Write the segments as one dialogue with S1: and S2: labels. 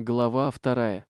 S1: Глава 2.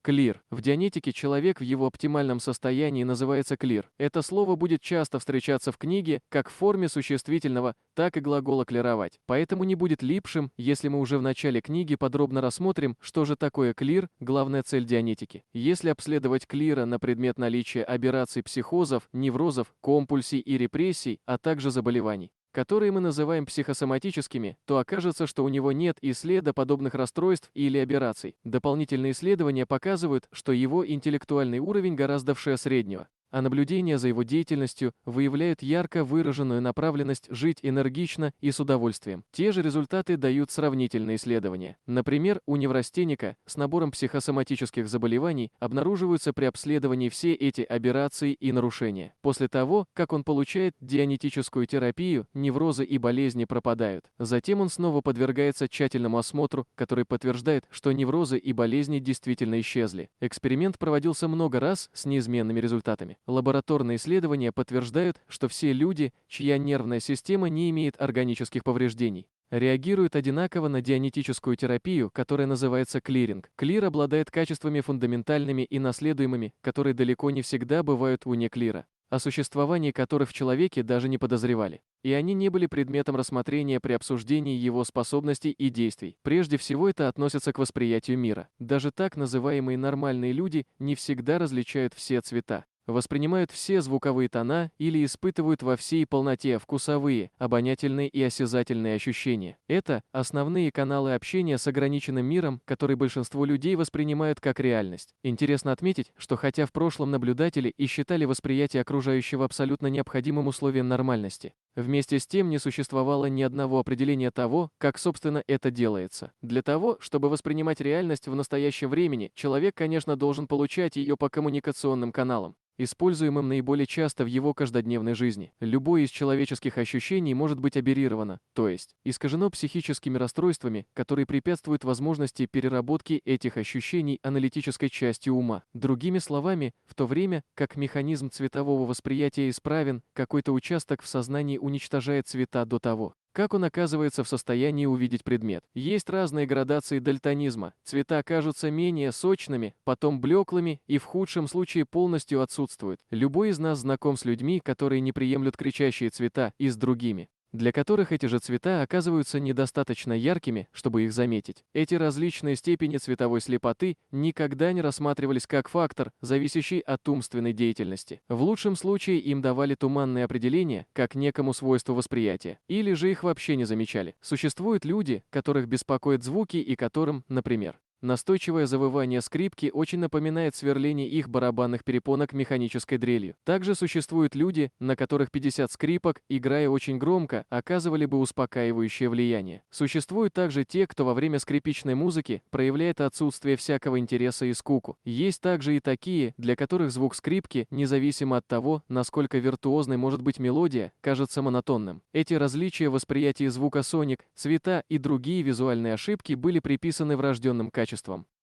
S1: Клир. В дианетике человек в его оптимальном состоянии называется клир. Это слово будет часто встречаться в книге как в форме существительного, так и глагола клировать. Поэтому не будет липшим, если мы уже в начале книги подробно рассмотрим, что же такое клир, главная цель дианетики. Если обследовать клира на предмет наличия аберраций психозов, неврозов, компульсий и репрессий, а также заболеваний, которые мы называем психосоматическими, то окажется, что у него нет и следа подобных расстройств или аберраций. Дополнительные исследования показывают, что его интеллектуальный уровень гораздо выше среднего, а наблюдения за его деятельностью выявляют ярко выраженную направленность жить энергично и с удовольствием. Те же результаты дают сравнительные исследования. Например, у неврастенника с набором психосоматических заболеваний обнаруживаются при обследовании все эти аберрации и нарушения. После того, как он получает дианетическую терапию, неврозы и болезни пропадают. Затем он снова подвергается тщательному осмотру, который подтверждает, что неврозы и болезни действительно исчезли. Эксперимент проводился много раз с неизменными результатами. Лабораторные исследования подтверждают, что все люди, чья нервная система не имеет органических повреждений, реагируют одинаково на дианетическую терапию, которая называется клиринг. Клир обладает качествами фундаментальными и наследуемыми, которые далеко не всегда бывают вне клира, о существовании которых в человеке даже не подозревали. И они не были предметом рассмотрения при обсуждении его способностей и действий. Прежде всего это относится к восприятию мира. Даже так называемые нормальные люди не всегда различают все цвета, воспринимают все звуковые тона или испытывают во всей полноте вкусовые, обонятельные и осязательные ощущения. Это основные каналы общения с ограниченным миром, который большинство людей воспринимают как реальность. Интересно отметить, что хотя в прошлом наблюдатели и считали восприятие окружающего абсолютно необходимым условием нормальности, вместе с тем не существовало ни одного определения того, как собственно это делается. Для того, чтобы воспринимать реальность в настоящем времени, человек, конечно, должен получать ее по коммуникационным каналам, используемым наиболее часто в его каждодневной жизни. Любое из человеческих ощущений может быть аберрировано, то есть искажено психическими расстройствами, которые препятствуют возможности переработки этих ощущений аналитической частью ума. Другими словами, в то время, как механизм цветового восприятия исправен, какой-то участок в сознании уничтожает цвета до того, как он оказывается в состоянии увидеть предмет. Есть разные градации дальтонизма. Цвета кажутся менее сочными, потом блеклыми и в худшем случае полностью отсутствуют. Любой из нас знаком с людьми, которые не приемлют кричащие цвета, и с другими, для которых эти же цвета оказываются недостаточно яркими, чтобы их заметить. Эти различные степени цветовой слепоты никогда не рассматривались как фактор, зависящий от умственной деятельности. В лучшем случае им давали туманные определения, как некому свойству восприятия, или же их вообще не замечали. Существуют люди, которых беспокоят звуки и которым, например, настойчивое завывание скрипки очень напоминает сверление их барабанных перепонок механической дрелью. Также существуют люди, на которых 50 скрипок, играя очень громко, оказывали бы успокаивающее влияние. Существуют также те, кто во время скрипичной музыки проявляет отсутствие всякого интереса и скуку. Есть также и такие, для которых звук скрипки, независимо от того, насколько виртуозной может быть мелодия, кажется монотонным. Эти различия в восприятии звука соник, цвета и другие визуальные ошибки были приписаны врожденным качествам,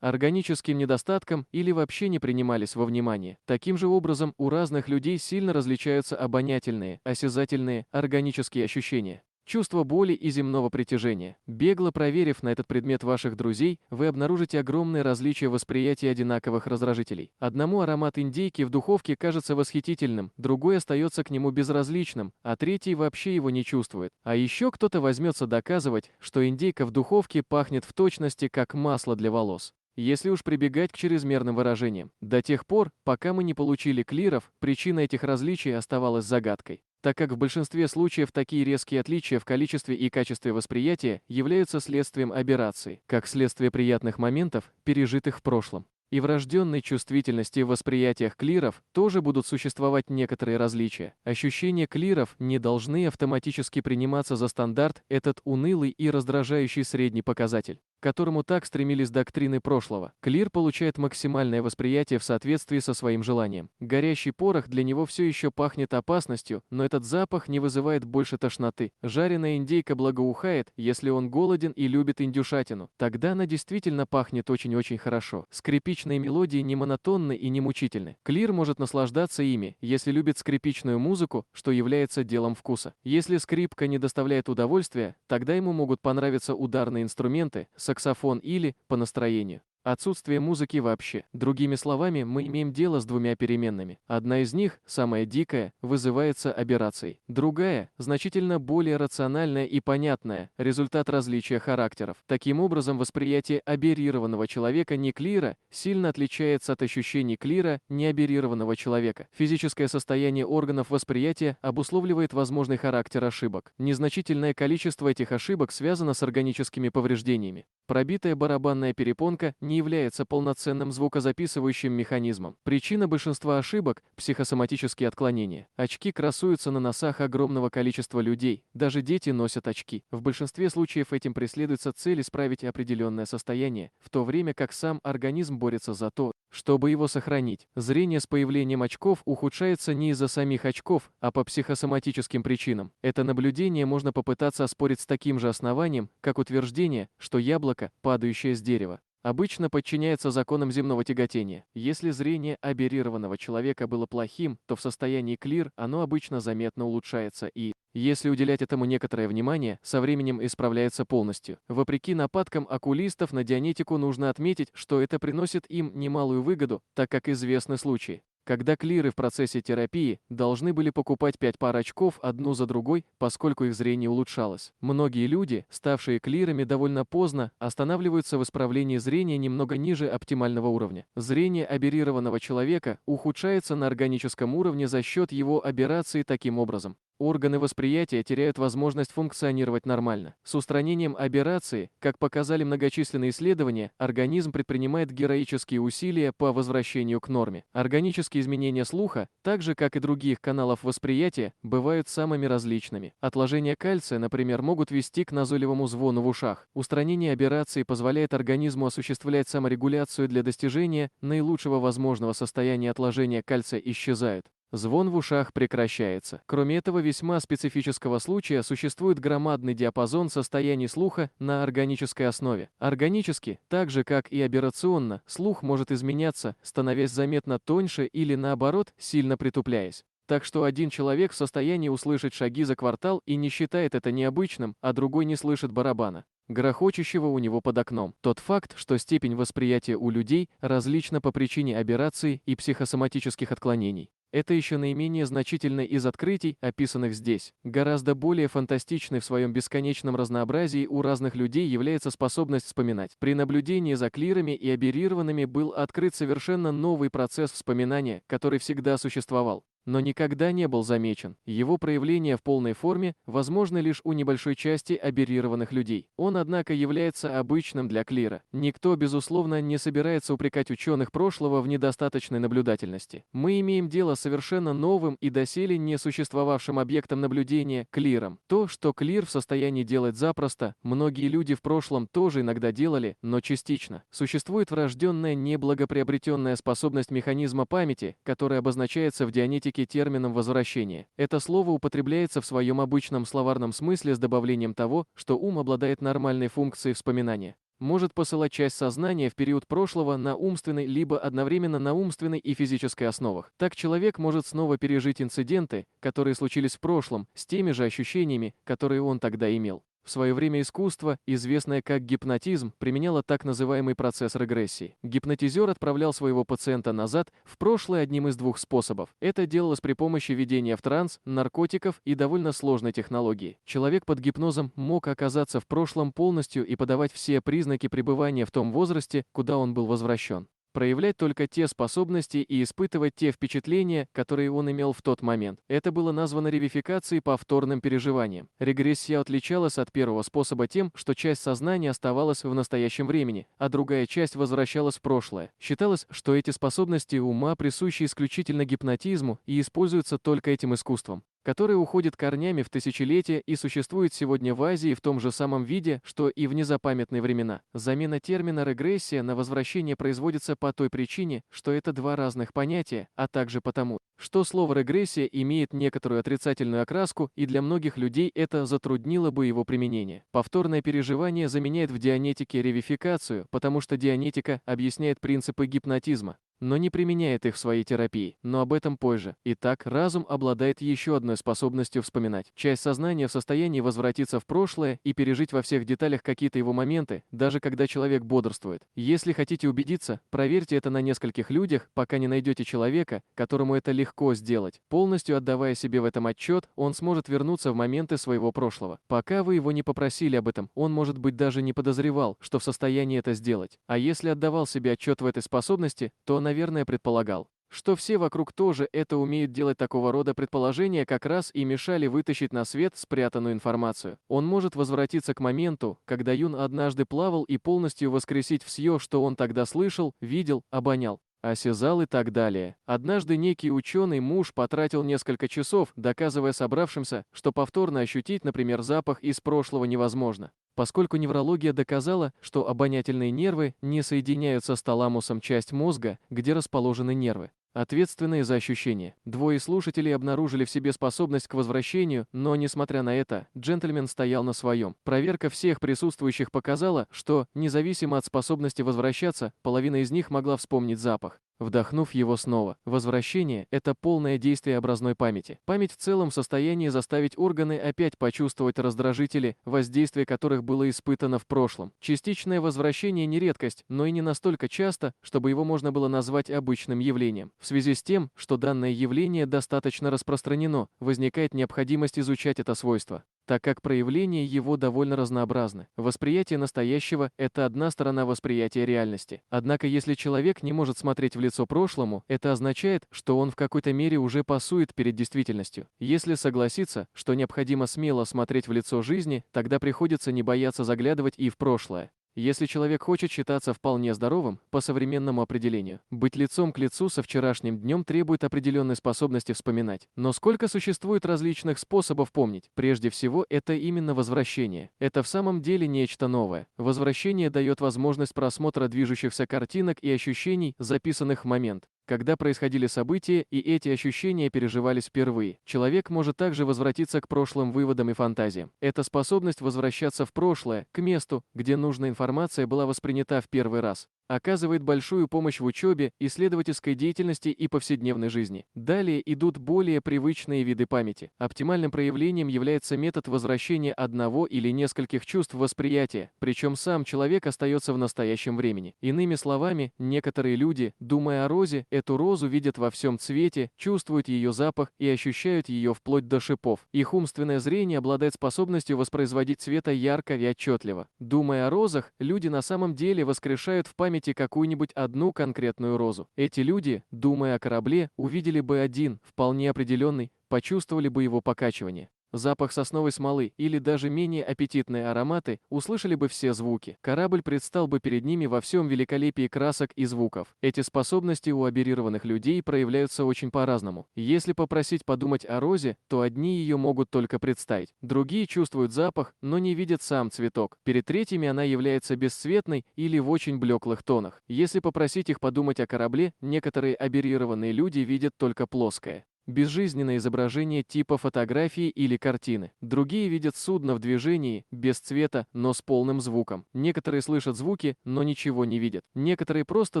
S1: органическим недостаткам или вообще не принимались во внимание. Таким же образом, у разных людей сильно различаются обонятельные, осязательные, органические ощущения, чувство боли и земного притяжения. Бегло проверив на этот предмет ваших друзей, вы обнаружите огромное различие восприятия одинаковых раздражителей. Одному аромат индейки в духовке кажется восхитительным, другой остается к нему безразличным, а третий вообще его не чувствует. А еще кто-то возьмется доказывать, что индейка в духовке пахнет в точности как масло для волос. Если уж прибегать к чрезмерным выражениям. До тех пор, пока мы не получили клиров, причина этих различий оставалась загадкой, так как в большинстве случаев такие резкие отличия в количестве и качестве восприятия являются следствием аберрации, как следствие приятных моментов, пережитых в прошлом. И врожденной чувствительности в восприятиях клиров тоже будут существовать некоторые различия. Ощущения клиров не должны автоматически приниматься за стандарт, этот унылый и раздражающий средний показатель, к которому так стремились доктрины прошлого. Клир получает максимальное восприятие в соответствии со своим желанием. Горящий порох для него все еще пахнет опасностью, но этот запах не вызывает больше тошноты. Жареная индейка благоухает, если он голоден и любит индюшатину. Тогда она действительно пахнет очень-очень хорошо. Скрипичные мелодии не монотонны и не мучительны. Клир может наслаждаться ими, если любит скрипичную музыку, что является делом вкуса. Если скрипка не доставляет удовольствия, тогда ему могут понравиться ударные инструменты, саксофон или, по настроению, Отсутствие музыки вообще. Другими словами, мы имеем дело с двумя переменными. Одна из них, самая дикая, вызывается аберрацией. Другая, значительно более рациональная и понятная, результат различия характеров. Таким образом, восприятие аберрированного человека не клира сильно отличается от ощущений клира неаберрированного человека. Физическое состояние органов восприятия обусловливает возможный характер ошибок. Незначительное количество этих ошибок связано с органическими повреждениями. Пробитая барабанная перепонка не является полноценным звукозаписывающим механизмом. Причина большинства ошибок – психосоматические отклонения. Очки красуются на носах огромного количества людей. Даже дети носят очки. В большинстве случаев этим преследуется цель исправить определенное состояние, в то время как сам организм борется за то, чтобы его сохранить. Зрение с появлением очков ухудшается не из-за самих очков, а по психосоматическим причинам. Это наблюдение можно попытаться оспорить с таким же основанием, как утверждение, что яблоко, падающее с дерева, обычно подчиняется законам земного тяготения. Если зрение аберрированного человека было плохим, то в состоянии клир оно обычно заметно улучшается и, если уделять этому некоторое внимание, со временем исправляется полностью. Вопреки нападкам окулистов на дианетику нужно отметить, что это приносит им немалую выгоду, так как известны случаи, когда клиры в процессе терапии должны были покупать 5 пар очков одну за другой, поскольку их зрение улучшалось. Многие люди, ставшие клирами довольно поздно, останавливаются в исправлении зрения немного ниже оптимального уровня. Зрение аберрированного человека ухудшается на органическом уровне за счет его аберрации таким образом. Органы восприятия теряют возможность функционировать нормально. С устранением аберрации, как показали многочисленные исследования, организм предпринимает героические усилия по возвращению к норме. Органические изменения слуха, так же как и других каналов восприятия, бывают самыми различными. Отложения кальция, например, могут вести к назойливому звону в ушах. Устранение аберрации позволяет организму осуществлять саморегуляцию для достижения наилучшего возможного состояния. Отложения кальция исчезают. Звон в ушах прекращается. Кроме этого весьма специфического случая существует громадный диапазон состояний слуха на органической основе. Органически, так же как и аберрационно, слух может изменяться, становясь заметно тоньше или наоборот, сильно притупляясь. Так что один человек в состоянии услышать шаги за квартал и не считает это необычным, а другой не слышит барабана, грохочущего у него под окном. Тот факт, что степень восприятия у людей различна по причине аберраций и психосоматических отклонений. Это еще наименее значительное из открытий, описанных здесь. Гораздо более фантастичной в своем бесконечном разнообразии у разных людей является способность вспоминать. При наблюдении за клирами и аберрированными был открыт совершенно новый процесс вспоминания, который всегда существовал, но никогда не был замечен. Его проявление в полной форме возможно лишь у небольшой части аберрированных людей. Он, однако, является обычным для клира. Никто, безусловно, не собирается упрекать ученых прошлого в недостаточной наблюдательности. Мы имеем дело с совершенно новым и доселе не существовавшим объектом наблюдения – клиром. То, что клир в состоянии делать запросто, многие люди в прошлом тоже иногда делали, но частично. Существует врожденная неблагоприобретенная способность механизма памяти, которая обозначается в дианетике термином «возвращение». Это слово употребляется в своем обычном словарном смысле с добавлением того, что ум обладает нормальной функцией вспоминания. Может посылать часть сознания в период прошлого на умственной либо одновременно на умственной и физической основах. Так человек может снова пережить инциденты, которые случились в прошлом, с теми же ощущениями, которые он тогда имел. В свое время искусство, известное как гипнотизм, применяло так называемый процесс регрессии. Гипнотизер отправлял своего пациента назад, в прошлое одним из двух способов. Это делалось при помощи введения в транс, наркотиков и довольно сложной технологии. Человек под гипнозом мог оказаться в прошлом полностью и подавать все признаки пребывания в том возрасте, куда он был возвращен. Проявлять только те способности и испытывать те впечатления, которые он имел в тот момент. Это было названо ревификацией повторным переживанием. Регрессия отличалась от первого способа тем, что часть сознания оставалась в настоящем времени, а другая часть возвращалась в прошлое. Считалось, что эти способности ума присущи исключительно гипнотизму и используются только этим искусством, которое уходит корнями в тысячелетия и существует сегодня в Азии в том же самом виде, что и в незапамятные времена. Замена термина «регрессия» на «возвращение» производится по той причине, что это два разных понятия, а также потому, что слово «регрессия» имеет некоторую отрицательную окраску, и для многих людей это затруднило бы его применение. Повторное переживание заменяет в дианетике ревификацию, потому что дианетика объясняет принципы гипнотизма. но не применяет их в своей терапии, но об этом позже. Итак, разум обладает еще одной способностью вспоминать. Часть сознания в состоянии возвратиться в прошлое и пережить во всех деталях какие-то его моменты, даже когда человек бодрствует. Если хотите убедиться, проверьте это на нескольких людях, пока не найдете человека, которому это легко сделать. Полностью отдавая себе в этом отчет, он сможет вернуться в моменты своего прошлого. Пока вы его не попросили об этом, он, может быть, даже не подозревал, что в состоянии это сделать. А если отдавал себе отчет в этой способности, то, наверное, предполагал, что все вокруг тоже это умеют делать. Такого рода предположения как раз и мешали вытащить на свет спрятанную информацию. Он может возвратиться к моменту, когда Юн однажды плавал, и полностью воскресить все, что он тогда слышал, видел, обонял, осязал и так далее. Однажды некий ученый муж потратил несколько часов, доказывая собравшимся, что повторно ощутить, например, запах из прошлого невозможно, поскольку неврология доказала, что обонятельные нервы не соединяются с таламусом, часть мозга, где расположены нервы, ответственные за ощущения. Двое слушателей обнаружили в себе способность к возвращению, но, несмотря на это, джентльмен стоял на своем. Проверка всех присутствующих показала, что, независимо от способности возвращаться, половина из них могла вспомнить запах, вдохнув его снова. Возвращение – это полное действие образной памяти. Память в целом в состоянии заставить органы опять почувствовать раздражители, воздействие которых было испытано в прошлом. Частичное возвращение не редкость, но и не настолько часто, чтобы его можно было назвать обычным явлением. В связи с тем, что данное явление достаточно распространено, возникает необходимость изучать это свойство, так как проявления его довольно разнообразны. Восприятие настоящего – это одна сторона восприятия реальности. Однако, если человек не может смотреть в лицо прошлому, это означает, что он в какой-то мере уже пасует перед действительностью. Если согласиться, что необходимо смело смотреть в лицо жизни, тогда приходится не бояться заглядывать и в прошлое. Если человек хочет считаться вполне здоровым, по современному определению, быть лицом к лицу со вчерашним днем требует определенной способности вспоминать. Но сколько существует различных способов помнить? Прежде всего, это именно возвращение. Это в самом деле нечто новое. Возвращение дает возможность просмотра движущихся картинок и ощущений, записанных в момент, когда происходили события, и эти ощущения переживались впервые. Человек может также возвратиться к прошлым выводам и фантазиям. Эта способность возвращаться в прошлое, к месту, где нужная информация была воспринята в первый раз, оказывает большую помощь в учебе, исследовательской деятельности и повседневной жизни. Далее идут более привычные виды памяти. Оптимальным проявлением является метод возвращения одного или нескольких чувств восприятия, причем сам человек остается в настоящем времени. Иными словами, некоторые люди, думая о розе, эту розу видят во всем цвете, чувствуют ее запах и ощущают ее вплоть до шипов. Их умственное зрение обладает способностью воспроизводить цвета ярко и отчетливо. Думая о розах, люди на самом деле воскрешают в памяти какую-нибудь одну конкретную розу. Эти люди, думая о корабле, увидели бы один, вполне определенный, почувствовали бы его покачивание, запах сосновой смолы или даже менее аппетитные ароматы, услышали бы все звуки. Корабль предстал бы перед ними во всем великолепии красок и звуков. Эти способности у аберированных людей проявляются очень по-разному. Если попросить подумать о розе, то одни ее могут только представить, другие чувствуют запах, но не видят сам цветок. Перед третьими она является бесцветной или в очень блеклых тонах. Если попросить их подумать о корабле, некоторые аберированные люди видят только плоское, безжизненное изображение типа фотографии или картины. Другие видят судно в движении, без цвета, но с полным звуком. Некоторые слышат звуки, но ничего не видят. Некоторые просто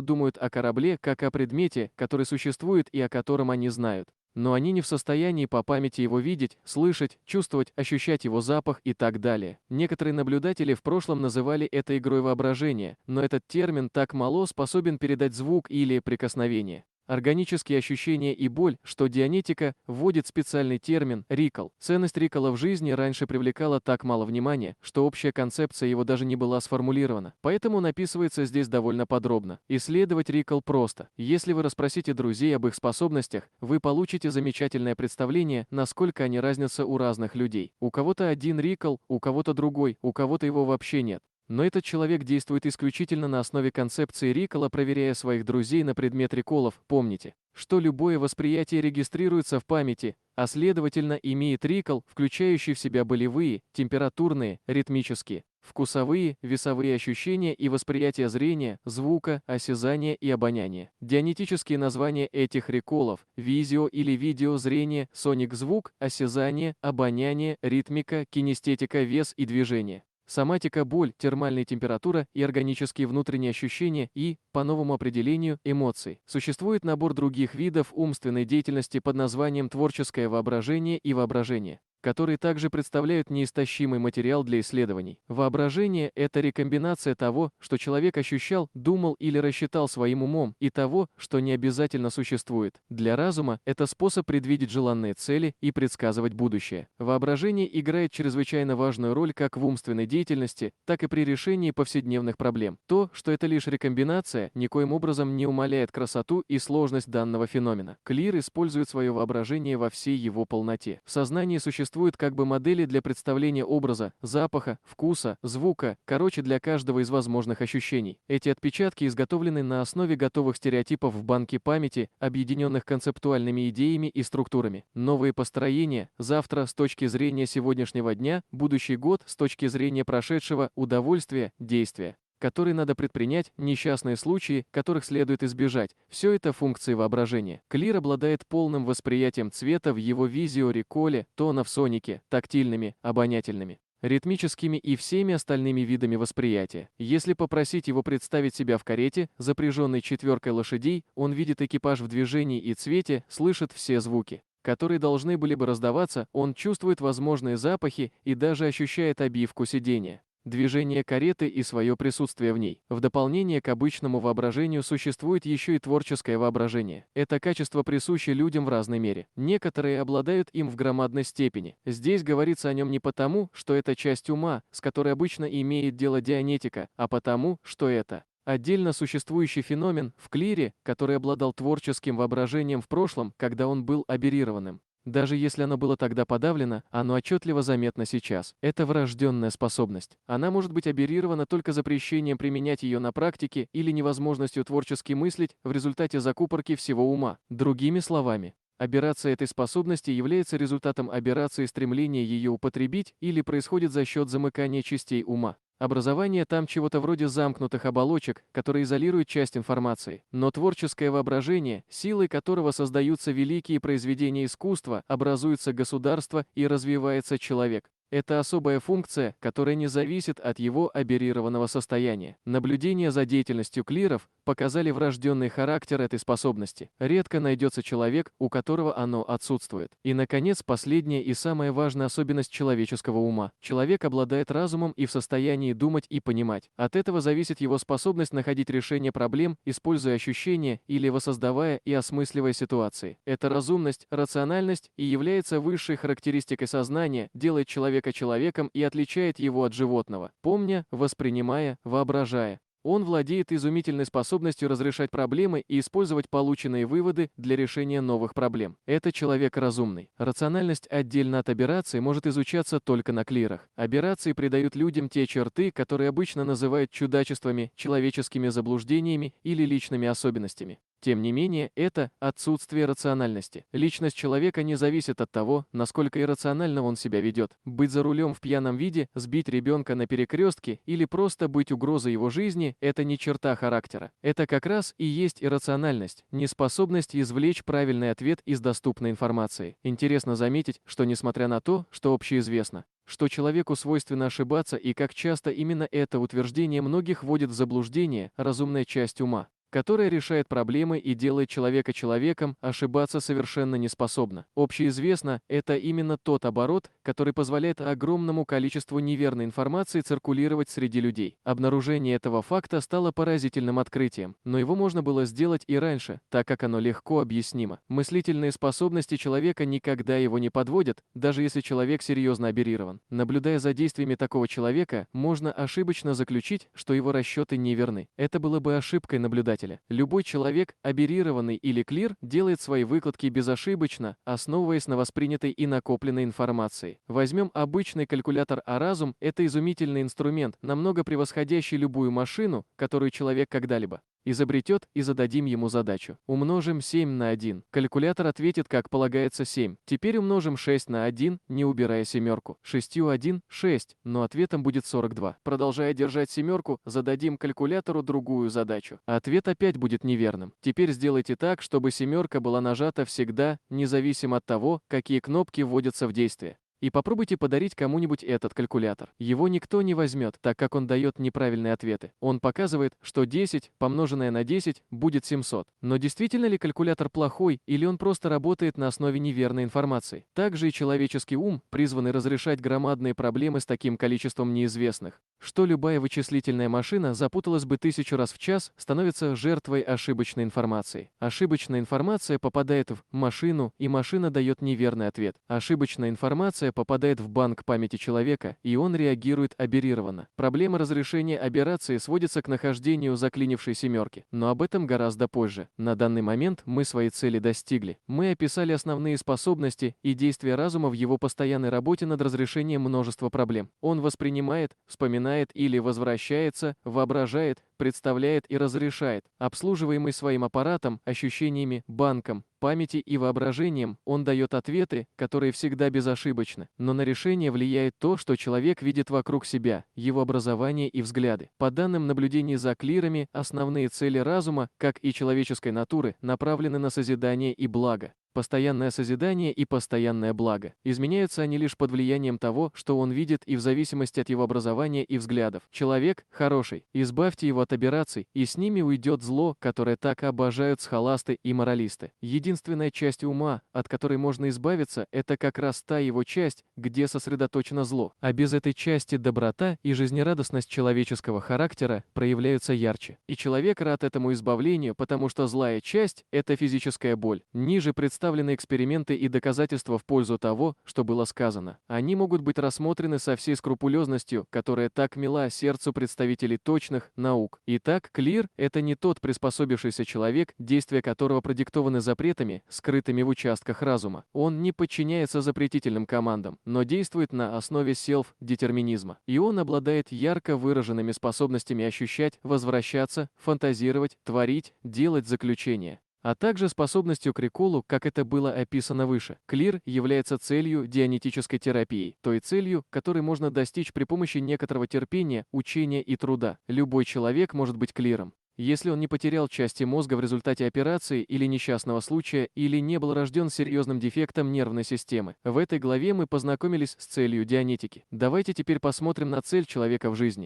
S1: думают о корабле как о предмете, который существует и о котором они знают, но они не в состоянии по памяти его видеть, слышать, чувствовать, ощущать его запах и так далее. Некоторые наблюдатели в прошлом называли это игрой воображения, но этот термин так мало способен передать звук или прикосновение, органические ощущения и боль, что Дианетика вводит специальный термин «рикл». Ценность рикла в жизни раньше привлекала так мало внимания, что общая концепция его даже не была сформулирована. Поэтому он описывается здесь довольно подробно. Исследовать рикл просто. Если вы расспросите друзей об их способностях, вы получите замечательное представление, насколько они разнятся у разных людей. У кого-то один рикл, у кого-то другой, у кого-то его вообще нет. Но этот человек действует исключительно на основе концепции рикола, проверяя своих друзей на предмет реколов. Помните, что любое восприятие регистрируется в памяти, а следовательно имеет рикол, включающий в себя болевые, температурные, ритмические, вкусовые, весовые ощущения и восприятие зрения, звука, осязания и обоняния. Дианетические названия этих реколов: визио или видеозрение, соник звук, осязание, обоняние, ритмика, кинестетика, вес и движение. Соматика – боль, термальная температура и органические внутренние ощущения и, по новому определению, эмоции. Существует набор других видов умственной деятельности под названием творческое воображение и воображение, которые также представляют неистощимый материал для исследований. Воображение – это рекомбинация того, что человек ощущал, думал или рассчитал своим умом, и того, что не обязательно существует. Для разума это способ предвидеть желанные цели и предсказывать будущее. Воображение играет чрезвычайно важную роль как в умственной деятельности, так и при решении повседневных проблем. То, что это лишь рекомбинация, никоим образом не умаляет красоту и сложность данного феномена. Клир использует свое воображение во всей его полноте. В сознании существуют как бы модели для представления образа, запаха, вкуса, звука, короче, для каждого из возможных ощущений. Эти отпечатки изготовлены на основе готовых стереотипов в банке памяти, объединенных концептуальными идеями и структурами. Новые построения, завтра с точки зрения сегодняшнего дня, будущий год с точки зрения прошедшего, удовольствия, действия, которые надо предпринять, несчастные случаи, которых следует избежать. Все это функции воображения. Клир обладает полным восприятием цвета в его визио-реколе, тона в сонике, тактильными, обонятельными, ритмическими и всеми остальными видами восприятия. Если попросить его представить себя в карете, запряженной 4 лошадей, он видит экипаж в движении и цвете, слышит все звуки, которые должны были бы раздаваться, он чувствует возможные запахи и даже ощущает обивку сидения, движение кареты и свое присутствие в ней. В дополнение к обычному воображению существует еще и творческое воображение. Это качество присуще людям в разной мере. Некоторые обладают им в громадной степени. Здесь говорится о нем не потому, что это часть ума, с которой обычно имеет дело дианетика, а потому, что это отдельно существующий феномен в клире, который обладал творческим воображением в прошлом, когда он был аберрированным. Даже если оно было тогда подавлено, оно отчетливо заметно сейчас. Это врожденная способность. Она может быть аберрирована только запрещением применять ее на практике или невозможностью творчески мыслить в результате закупорки всего ума. Другими словами, аберрация этой способности является результатом аберрации стремления ее употребить или происходит за счет замыкания частей ума. Образование там чего-то вроде замкнутых оболочек, которые изолируют часть информации. Но творческое воображение, силой которого создаются великие произведения искусства, образуется государство и развивается человек. Это особая функция, которая не зависит от его аберрированного состояния. Наблюдения за деятельностью клиров показали врожденный характер этой способности. Редко найдется человек, у которого оно отсутствует. И, наконец, последняя и самая важная особенность человеческого ума. Человек обладает разумом и в состоянии думать и понимать. От этого зависит его способность находить решение проблем, используя ощущения или воссоздавая и осмысливая ситуации. Эта разумность, рациональность и является высшей характеристикой сознания, делает человека человеком и отличает его от животного, помня, воспринимая, воображая. Он владеет изумительной способностью разрешать проблемы и использовать полученные выводы для решения новых проблем. Это человек разумный. Рациональность отдельно от аберрации может изучаться только на клирах. Аберрации придают людям те черты, которые обычно называют чудачествами, человеческими заблуждениями или личными особенностями. Тем не менее, это отсутствие рациональности. Личность человека не зависит от того, насколько иррационально он себя ведет. Быть за рулем в пьяном виде, сбить ребенка на перекрестке или просто быть угрозой его жизни – это не черта характера. Это как раз и есть иррациональность, неспособность извлечь правильный ответ из доступной информации. Интересно заметить, что несмотря на то, что общеизвестно, что человеку свойственно ошибаться и как часто именно это утверждение многих вводит в заблуждение, разумная часть ума, которая решает проблемы и делает человека человеком, ошибаться совершенно не способна. Общеизвестно, это именно тот оборот, который позволяет огромному количеству неверной информации циркулировать среди людей. Обнаружение этого факта стало поразительным открытием, но его можно было сделать и раньше, так как оно легко объяснимо. Мыслительные способности человека никогда его не подводят, даже если человек серьезно аберрирован. Наблюдая за действиями такого человека, можно ошибочно заключить, что его расчеты неверны. Это было бы ошибкой наблюдателя. Любой человек, аберрированный или клир, делает свои выкладки безошибочно, основываясь на воспринятой и накопленной информации. Возьмем обычный калькулятор, а разум – это изумительный инструмент, намного превосходящий любую машину, которую человек когда-либо изобретет, и зададим ему задачу. Умножим 7 на 1. Калькулятор ответит, как полагается, 7. Теперь умножим 6 на 1, не убирая семерку. 6 1 – 6, но ответом будет 42. Продолжая держать семерку, зададим калькулятору другую задачу. Ответ опять будет неверным. Теперь сделайте так, чтобы семерка была нажата всегда, независимо от того, какие кнопки вводятся в действие. И попробуйте подарить кому-нибудь этот калькулятор. Его никто не возьмет, так как он дает неправильные ответы. Он показывает, что 10 помноженное на 10 будет 700. Но действительно ли калькулятор плохой, или он просто работает на основе неверной информации? Также и человеческий ум, призванный разрешать громадные проблемы с таким количеством неизвестных, что любая вычислительная машина запуталась бы 1000 раз в час, становится жертвой ошибочной информации. Ошибочная информация попадает в машину, и машина дает неверный ответ. Ошибочная информация попадает в банк памяти человека, и он реагирует аберрированно. Проблема разрешения аберрации сводится к нахождению заклинившей семерки, но об этом гораздо позже. На данный момент мы своей цели достигли. Мы описали основные способности и действия разума в его постоянной работе над разрешением множества проблем. Он воспринимает, вспоминает или возвращается, воображает, представляет и разрешает. Обслуживаемый своим аппаратом, ощущениями, банком памяти и воображением, он дает ответы, которые всегда безошибочны. Но на решение влияет то, что человек видит вокруг себя, его образование и взгляды. По данным наблюдений за клирами, основные цели разума, как и человеческой натуры, направлены на созидание и благо. Постоянное созидание и постоянное благо. Изменяются они лишь под влиянием того, что он видит, и в зависимости от его образования и взглядов. Человек хороший, избавьте его от аберраций, и с ними уйдет зло, которое так обожают схоласты и моралисты. Единственная часть ума, от которой можно избавиться, это как раз та его часть, где сосредоточено зло. А без этой части доброта и жизнерадостность человеческого характера проявляются ярче. И человек рад этому избавлению, потому что злая часть – это физическая боль. Ниже представлены эксперименты и доказательства в пользу того, что было сказано. Они могут быть рассмотрены со всей скрупулезностью, которая так мила сердцу представителей точных наук. Итак, клир – это не тот приспособившийся человек, действия которого продиктованы запретами, скрытыми в участках разума. Он не подчиняется запретительным командам, но действует на основе селф-детерминизма. И он обладает ярко выраженными способностями ощущать, возвращаться, фантазировать, творить, делать заключения, а также способностью к реколу, как это было описано выше. Клир является целью дианетической терапии, той целью, которой можно достичь при помощи некоторого терпения, учения и труда. Любой человек может быть клиром, если он не потерял части мозга в результате операции или несчастного случая, или не был рожден с серьезным дефектом нервной системы. В этой главе мы познакомились с целью дианетики. Давайте теперь посмотрим на цель человека в жизни.